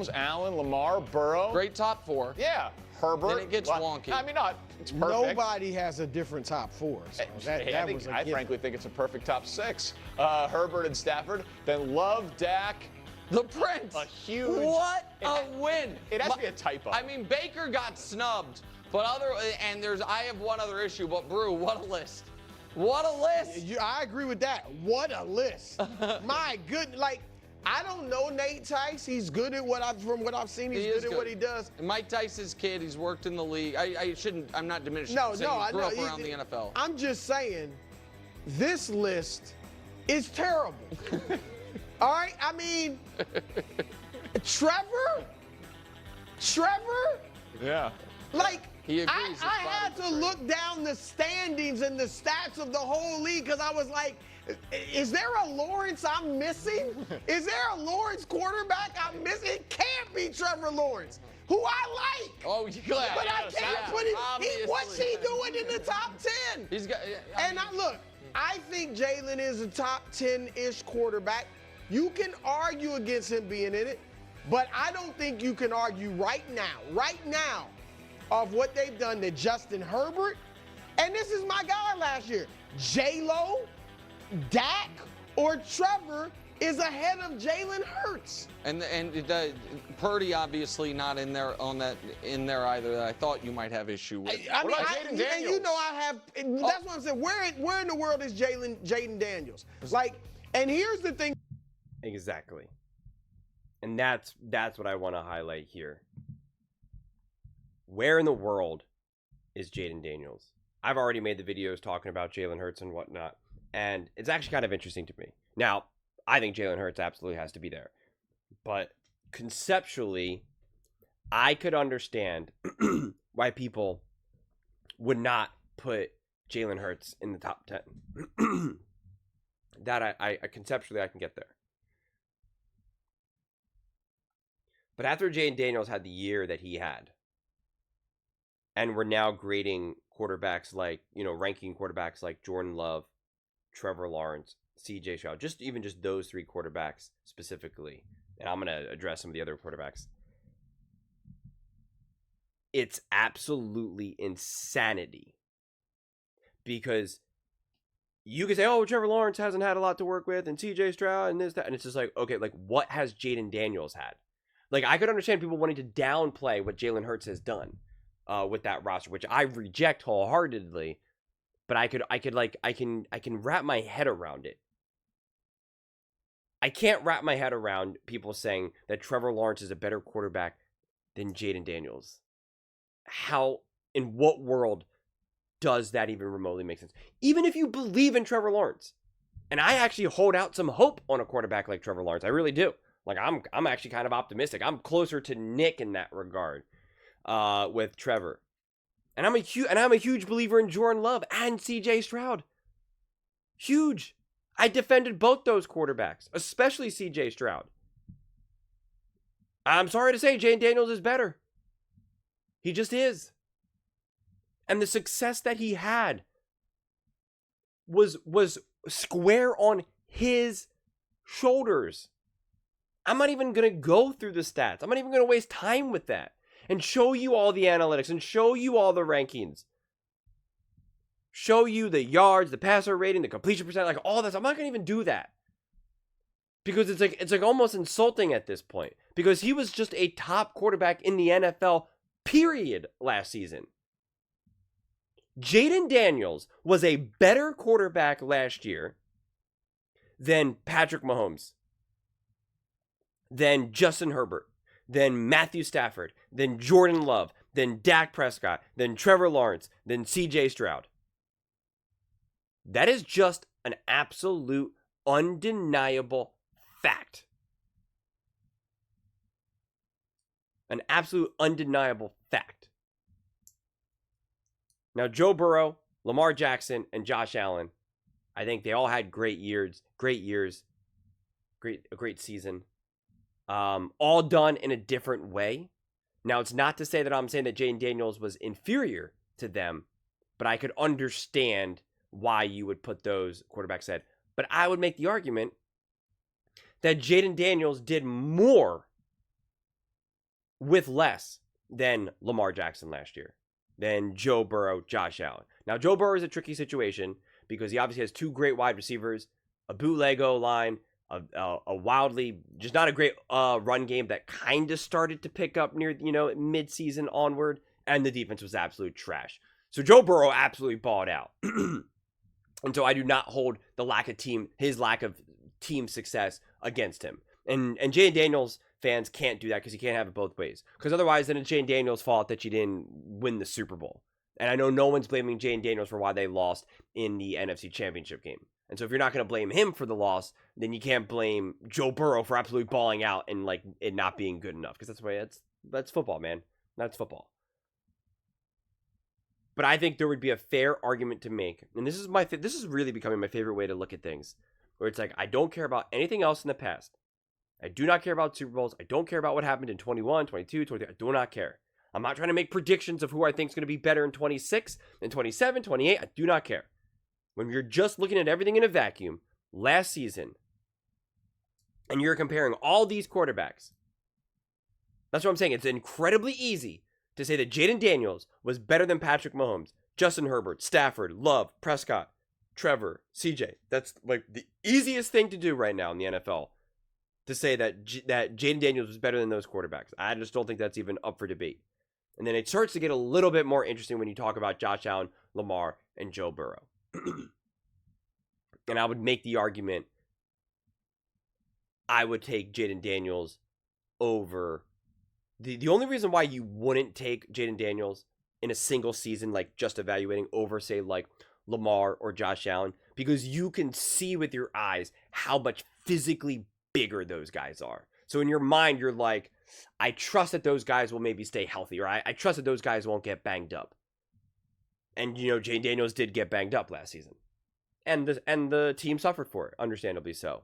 Mahomes, Allen, Lamar, Burrow. Great top four. Yeah. Herbert. Then it gets wonky. I mean, not. It's perfect. Nobody has a different top four. So I frankly think it's a perfect top six. Herbert and Stafford. Then Love, Dak. The Prince. A huge. What a win. It has to be a typo. I mean, Baker got snubbed, but I have one other issue, but Brew, what a list. What a list. I agree with that. What a list. My goodness. Like, I don't know Nate Tice. He's good at from what I've seen. He's good at what he does. Mike Tice's kid. He's worked in the league. I'm not diminishing. No, he grew up around the NFL. I'm just saying, this list is terrible. All right? I mean, Trevor? Yeah. Like, He agrees. I had to look down the standings and the stats of the whole league because I was like, is there a Lawrence I'm missing? Is there a Lawrence quarterback I'm missing? It can't be Trevor Lawrence, who I like. Oh, yeah. But I can't put him. What's he doing in the top 10? He's got. Look, I think Jalen is a top 10-ish quarterback. You can argue against him being in it, but I don't think you can argue right now, of what they've done to Justin Herbert. And this is my guy last year. J-Lo, Dak, or Trevor is ahead of Jalen Hurts. And Purdy obviously not in there either. That I thought you might have issue with. What about Jayden Daniels? And you know I have. That's what I'm saying. Where in the world is Jayden Daniels? Like, and here's the thing. Exactly. And that's what I want to highlight here. Where in the world is Jayden Daniels? I've already made the videos talking about Jalen Hurts and whatnot, and it's actually kind of interesting to me. Now, I think Jalen Hurts absolutely has to be there, but conceptually, I could understand why people would not put Jalen Hurts in the top 10. That I conceptually I can get there. But after Jayden Daniels had the year that he had, and we're now grading quarterbacks like, ranking quarterbacks like Jordan Love, Trevor Lawrence, CJ Stroud, just those three quarterbacks specifically. And I'm going to address some of the other quarterbacks. It's absolutely insanity. Because you can say, oh, Trevor Lawrence hasn't had a lot to work with, and CJ Stroud, and this, that. And it's just like, okay, like, what has Jayden Daniels had? Like, I could understand people wanting to downplay what Jalen Hurts has done with that roster, which I reject wholeheartedly. But I can wrap my head around it. I can't wrap my head around people saying that Trevor Lawrence is a better quarterback than Jayden Daniels. How, in what world does that even remotely make sense? Even if you believe in Trevor Lawrence, and I actually hold out some hope on a quarterback like Trevor Lawrence, I really do. Like, I'm actually kind of optimistic. I'm closer to Nick in that regard with Trevor. And I'm a huge believer in Jordan Love and CJ Stroud. Huge. I defended both those quarterbacks, especially CJ Stroud. I'm sorry to say, Jayden Daniels is better. He just is. And the success that he had was square on his shoulders. I'm not even going to go through the stats. I'm not even going to waste time with that and show you all the analytics and show you all the rankings. Show you the yards, the passer rating, the completion percent, like all this. I'm not going to even do that. Because it's like almost insulting at this point. Because he was just a top quarterback in the NFL, period, last season. Jayden Daniels was a better quarterback last year than Patrick Mahomes, than Justin Herbert, than Matthew Stafford, than Jordan Love, than Dak Prescott, than Trevor Lawrence, than CJ Stroud. That is just an absolute undeniable fact. An absolute undeniable fact. Now, Joe Burrow, Lamar Jackson, and Josh Allen, I think they all had great years, a great season. All done in a different way. Now, it's not to say that I'm saying that Jayden Daniels was inferior to them, but I could understand why you would put those quarterbacks ahead. But I would make the argument that Jayden Daniels did more with less than Lamar Jackson last year, than Joe Burrow, Josh Allen. Now, Joe Burrow is a tricky situation because he obviously has 2 great wide receivers, a bootleg O-line, a wildly, just not a great run game that kind of started to pick up near, mid-season onward, and the defense was absolute trash. So Joe Burrow absolutely balled out. And so I do not hold his lack of team success against him. And Jayden Daniels fans can't do that because you can't have it both ways. Because otherwise, then it's Jayden Daniels' fault that you didn't win the Super Bowl. And I know no one's blaming Jayden Daniels for why they lost in the NFC Championship game. And so if you're not going to blame him for the loss, then you can't blame Joe Burrow for absolutely balling out and like it not being good enough. Because that's football, man. That's football. But I think there would be a fair argument to make, and this is really becoming my favorite way to look at things, where it's like I don't care about anything else in the past. I do not care about Super Bowls. I don't care about what happened in 21, 22, 23. I do not care. I'm not trying to make predictions of who I think is going to be better in 26, in 27, 28. I do not care. When you're just looking at everything in a vacuum, last season, and you're comparing all these quarterbacks, that's what I'm saying. It's incredibly easy to say that Jayden Daniels was better than Patrick Mahomes, Justin Herbert, Stafford, Love, Prescott, Trevor, CJ. That's like the easiest thing to do right now in the NFL, to say that Jayden Daniels was better than those quarterbacks. I just don't think that's even up for debate. And then it starts to get a little bit more interesting when you talk about Josh Allen, Lamar, and Joe Burrow. And I would make the argument I would take Jayden Daniels over. The only reason why you wouldn't take Jayden Daniels in a single season, like just evaluating over, say, like Lamar or Josh Allen, because you can see with your eyes how much physically bigger those guys are. So in your mind, you're like, I trust that those guys will maybe stay healthy, or I trust that those guys won't get banged up. And, Jayden Daniels did get banged up last season. And the team suffered for it, understandably so.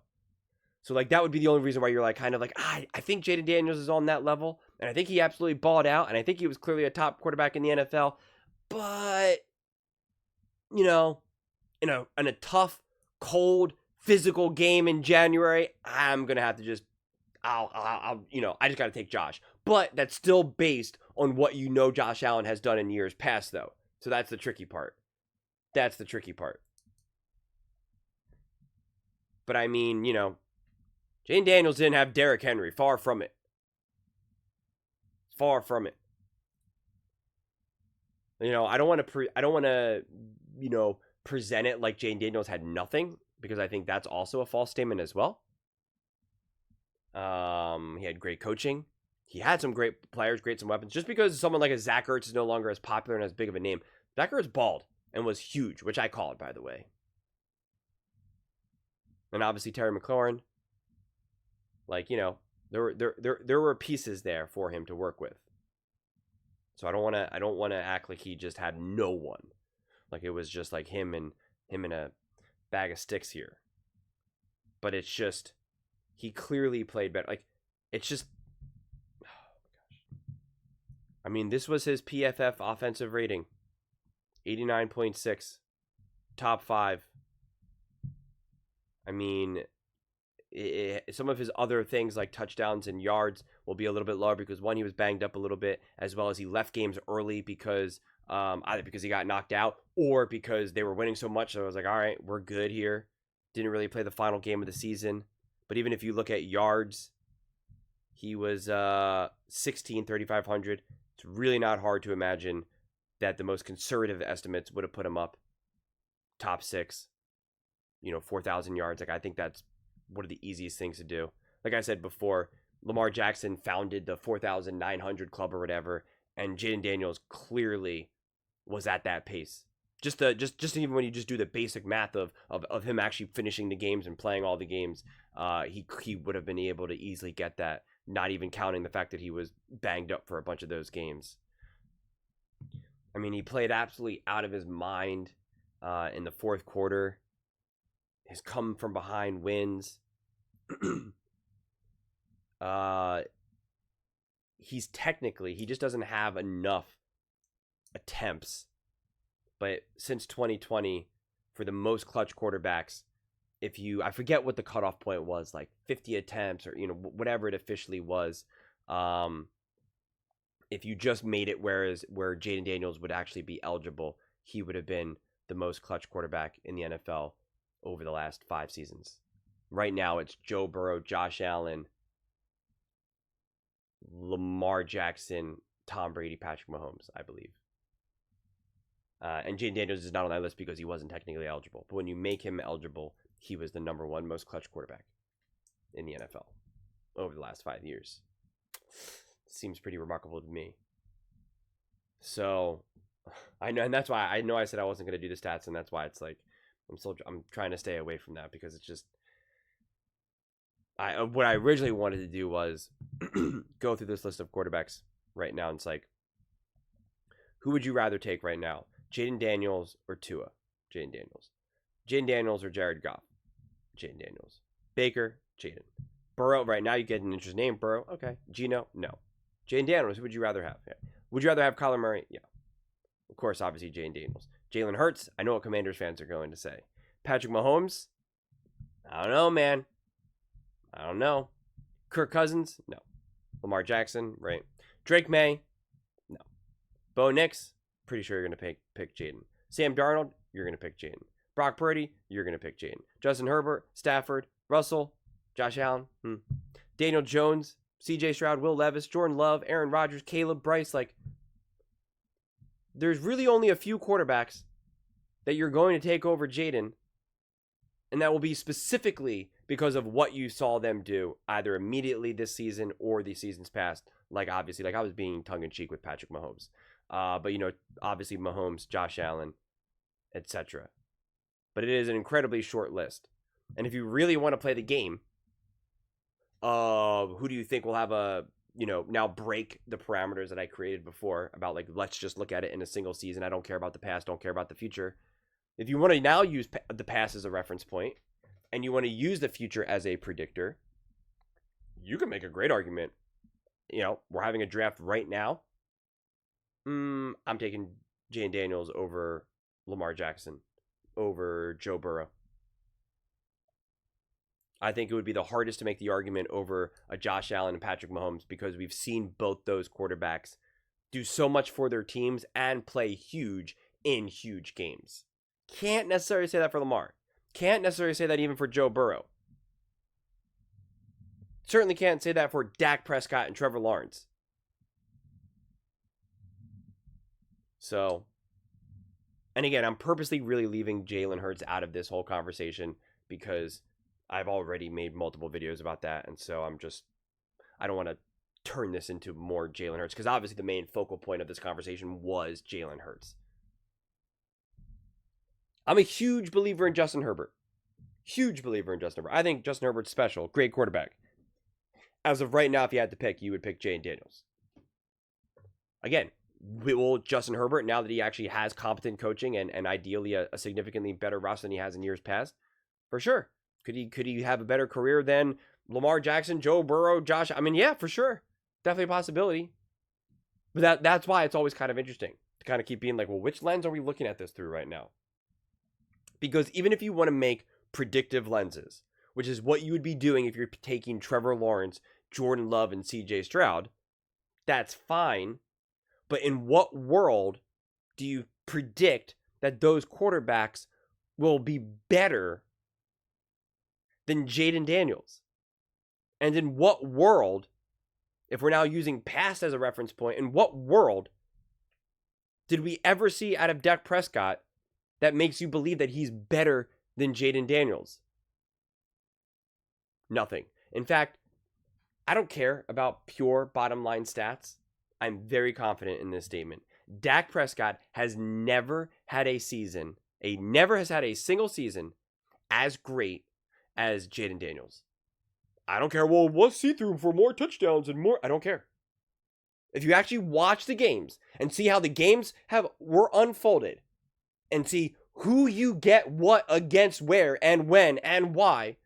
So, like, that would be the only reason why you're, like, kind of like, I think Jayden Daniels is on that level, and I think he absolutely balled out, and I think he was clearly a top quarterback in the NFL. But, in a tough, cold, physical game in January, I'm going to have to just, I just got to take Josh. But that's still based on what Josh Allen has done in years past, though. So that's the tricky part. But I mean, Jayden Daniels didn't have Derrick Henry. Far from it. I don't want to present it like Jayden Daniels had nothing, because I think that's also a false statement as well. He had great coaching. He had some great players, some weapons. Just because someone like a Zach Ertz is no longer as popular and as big of a name, Zach Ertz balled and was huge, which I called, by the way. And obviously Terry McLaurin, there were pieces there for him to work with. So I don't want to act like he just had no one, like it was just like him and a bag of sticks here. But it's just, he clearly played better. Like, it's just, oh my gosh. I mean, this was his PFF offensive rating, 89.6, top 5. I mean, some of his other things like touchdowns and yards will be a little bit lower because, one, he was banged up a little bit, as well as he left games early because either because he got knocked out or because they were winning so much. So I was like, all right, we're good here. Didn't really play the final game of the season. But even if you look at yards, he was 3,500. It's really not hard to imagine that the most conservative estimates would have put him up top 6, 4,000 yards. Like, I think that's one of the easiest things to do. Like I said before, Lamar Jackson founded the 4,900 club or whatever, and Jayden Daniels clearly was at that pace. Just even when you just do the basic math of him actually finishing the games and playing all the games, he would have been able to easily get that, not even counting the fact that he was banged up for a bunch of those games. I mean, he played absolutely out of his mind in the fourth quarter. His come from behind wins. He just doesn't have enough attempts. But since 2020, for the most clutch quarterbacks, I forget what the cutoff point was, like 50 attempts or, whatever it officially was. if you just made it where Jayden Daniels would actually be eligible, he would have been the most clutch quarterback in the NFL over the last 5 seasons. Right now, it's Joe Burrow, Josh Allen, Lamar Jackson, Tom Brady, Patrick Mahomes, I believe. And Jayden Daniels is not on that list because he wasn't technically eligible. But when you make him eligible, he was the number 1 most clutch quarterback in the NFL over the last 5 years. Seems pretty remarkable to me. So I know, and that's why I know I said I wasn't going to do the stats, and that's why it's like I'm trying to stay away from that, because it's just what I originally wanted to do was go through this list of quarterbacks right now, and it's like, who would you rather take right now, Jayden Daniels or Tua? Jayden Daniels. Jayden Daniels or Jared Goff? Jayden Daniels. Baker? Jayden. Burrow, right now you get an interesting name, Burrow. Okay. Geno? No. Jayden Daniels, who would you rather have? Yeah. Would you rather have Kyler Murray? Yeah. Of course, obviously, Jayden Daniels. Jalen Hurts? I know what Commanders fans are going to say. Patrick Mahomes? I don't know, man. I don't know. Kirk Cousins? No. Lamar Jackson? Right. Drake May? No. Bo Nix? Pretty sure you're going to pick Jayden. Sam Darnold? You're going to pick Jayden. Brock Purdy? You're going to pick Jayden. Justin Herbert? Stafford? Russell? Josh Allen? Daniel Jones? CJ Stroud? Will Levis? Jordan Love? Aaron Rodgers? Caleb? Bryce? Like, there's really only a few quarterbacks that you're going to take over Jayden, and that will be specifically because of what you saw them do either immediately this season or the seasons past. Like, obviously, like I was being tongue-in-cheek with Patrick Mahomes. But, you know, obviously Mahomes, Josh Allen, etc. But it is an incredibly short list. And if you really want to play the game of who do you think will have a, you know, now break the parameters that I created before about, like, let's just look at it in a single season. I don't care about the past, don't care about the future. If you want to now use the past as a reference point and you want to use the future as a predictor, you can make a great argument. You know, we're having a draft right now. I'm taking Jayden Daniels over Lamar Jackson, over Joe Burrow. I think it would be the hardest to make the argument over a Josh Allen and Patrick Mahomes, because we've seen both those quarterbacks do so much for their teams and play huge in huge games. Can't necessarily say that for Lamar. Can't necessarily say that even for Joe Burrow. Certainly can't say that for Dak Prescott and Trevor Lawrence. So, and again, I'm purposely really leaving Jalen Hurts out of this whole conversation because I've already made multiple videos about that. And so I don't want to turn this into more Jalen Hurts, because obviously the main focal point of this conversation was Jalen Hurts. I'm a huge believer in Justin Herbert. Huge believer in Justin Herbert. I think Justin Herbert's special. Great quarterback. As of right now, if you had to pick, you would pick Jayden Daniels. Again, will Justin Herbert, now that he actually has competent coaching and ideally a significantly better roster than he has in years past, for sure. Could he have a better career than Lamar Jackson, Joe Burrow, Josh? I mean, yeah, for sure. Definitely a possibility. But that's why it's always kind of interesting to kind of keep being like, well, which lens are we looking at this through right now? Because even if you want to make predictive lenses, which is what you would be doing if you're taking Trevor Lawrence, Jordan Love, and CJ Stroud, that's fine. But in what world do you predict that those quarterbacks will be better than Jayden Daniels? And in what world, if we're now using past as a reference point, in what world did we ever see out of Dak Prescott that makes you believe that he's better than Jayden Daniels? Nothing. In fact, I don't care about pure bottom line stats. I'm very confident in this statement. Dak Prescott has never had a season, never has had a single season as great as Jayden Daniels. I don't care. Well, let's see through for more touchdowns and more. I don't care. If you actually watch the games and see how the games were unfolded and see who you get what against where and when and why,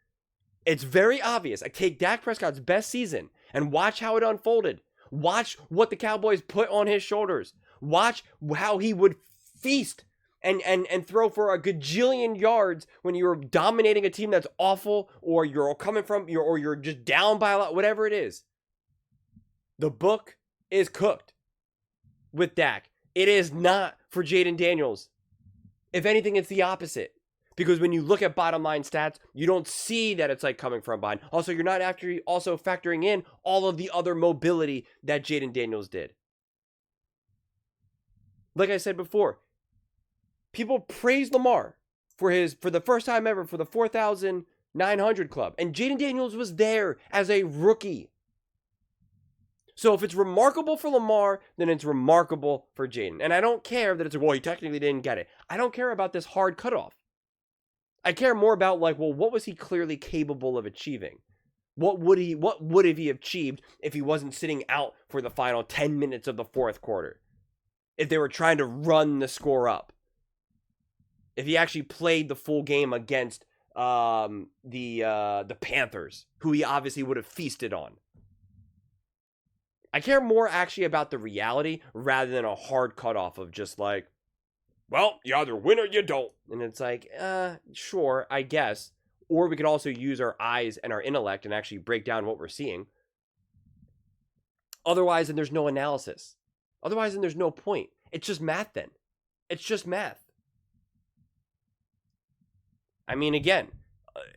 it's very obvious. I take Dak Prescott's best season and watch how it unfolded. Watch what the Cowboys put on his shoulders. Watch how he would feast and throw for a gajillion yards when you're dominating a team that's awful, or you're coming from, or you're just down by a lot, whatever it is. The book is cooked. with Dak. It is not for Jayden Daniels. If anything, it's the opposite. Because when you look at bottom line stats, you don't see that it's like coming from behind. Also, you're not also factoring in all of the other mobility that Jayden Daniels did. Like I said before, people praise Lamar for the first time ever for the 4,900 club. And Jayden Daniels was there as a rookie. So if it's remarkable for Lamar, then it's remarkable for Jayden. And I don't care that it's like, well, he technically didn't get it. I don't care about this hard cutoff. I care more about like, well, what was he clearly capable of achieving? What would have he achieved if he wasn't sitting out for the final 10 minutes of the fourth quarter? If they were trying to run the score up? If he actually played the full game against the Panthers, who he obviously would have feasted on. I care more actually about the reality rather than a hard cutoff of just like, well, you either win or you don't. And it's like, sure, I guess. Or we could also use our eyes and our intellect and actually break down what we're seeing. Otherwise, then there's no analysis. Otherwise, then there's no point. It's just math then. It's just math. I mean, again,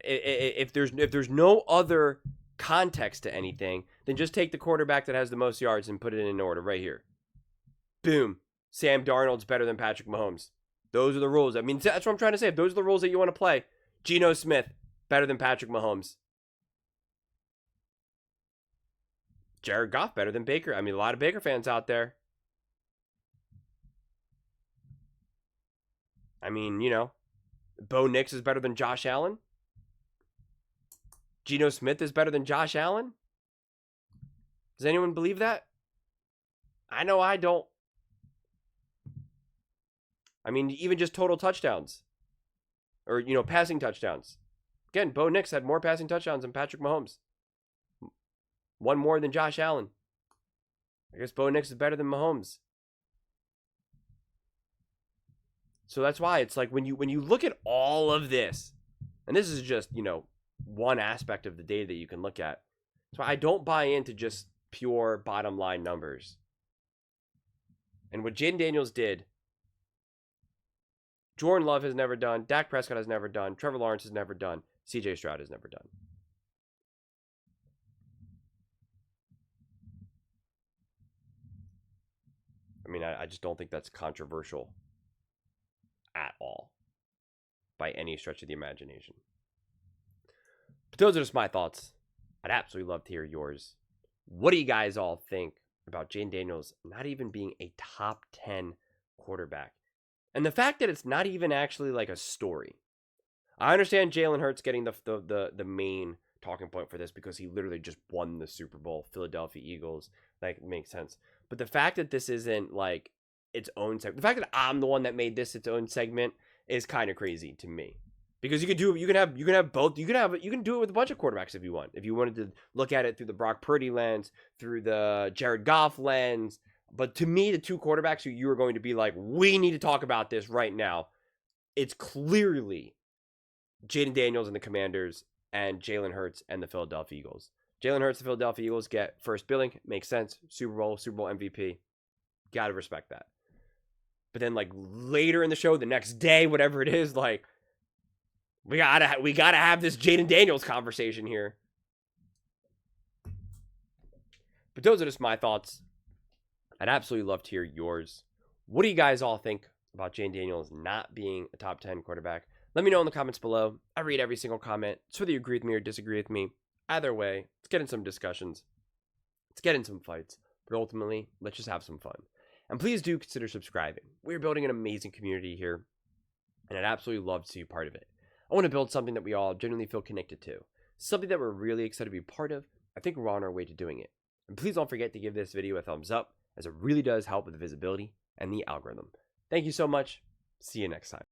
if there's no other context to anything, then just take the quarterback that has the most yards and put it in order right here. Boom. Sam Darnold's better than Patrick Mahomes. Those are the rules. I mean, that's what I'm trying to say. If those are the rules that you want to play, Geno Smith, better than Patrick Mahomes. Jared Goff, better than Baker. I mean, a lot of Baker fans out there. I mean, you know, Bo Nix is better than Josh Allen. Geno Smith is better than Josh Allen. Does anyone believe that? I know I don't. I mean, even just total touchdowns. Or, you know, passing touchdowns. Again, Bo Nix had more passing touchdowns than Patrick Mahomes. One more than Josh Allen. I guess Bo Nix is better than Mahomes. So that's why it's like when you look at all of this, and this is just, you know, one aspect of the data that you can look at. So I don't buy into just pure bottom line numbers. And what Jayden Daniels did, Jordan Love has never done, Dak Prescott has never done, Trevor Lawrence has never done, CJ Stroud has never done. I mean, I just don't think that's controversial at all by any stretch of the imagination. But those are just my thoughts. I'd absolutely love to hear yours. What do you guys all think about Jayden Daniels not even being a top 10 quarterback? And the fact that it's not even actually like a story. I understand Jalen Hurts getting the main talking point for this because he literally just won the Super Bowl, Philadelphia Eagles. Like, it makes sense. But the fact that this isn't like its own segment, the fact that I'm the one that made this its own segment is kind of crazy to me. Because you can do it with a bunch of quarterbacks if you want. If you wanted to look at it through the Brock Purdy lens, through the Jared Goff lens. But to me, the two quarterbacks who you are going to be like, we need to talk about this right now, it's clearly Jayden Daniels and the Commanders and Jalen Hurts and the Philadelphia Eagles. Jalen Hurts, the Philadelphia Eagles get first billing. Makes sense. Super Bowl MVP. Got to respect that. But then like later in the show, the next day, whatever it is, like, we gotta have this Jayden Daniels conversation here. But those are just my thoughts. I'd absolutely love to hear yours. What do you guys all think about Jayden Daniels not being a top 10 quarterback? Let me know in the comments below. I read every single comment. It's whether you agree with me or disagree with me. Either way, let's get in some discussions. Let's get in some fights. But ultimately, let's just have some fun. And please do consider subscribing. We're building an amazing community here. And I'd absolutely love to see you part of it. I want to build something that we all genuinely feel connected to. Something that we're really excited to be part of. I think we're on our way to doing it. And please don't forget to give this video a thumbs up, as it really does help with the visibility and the algorithm. Thank you so much. See you next time.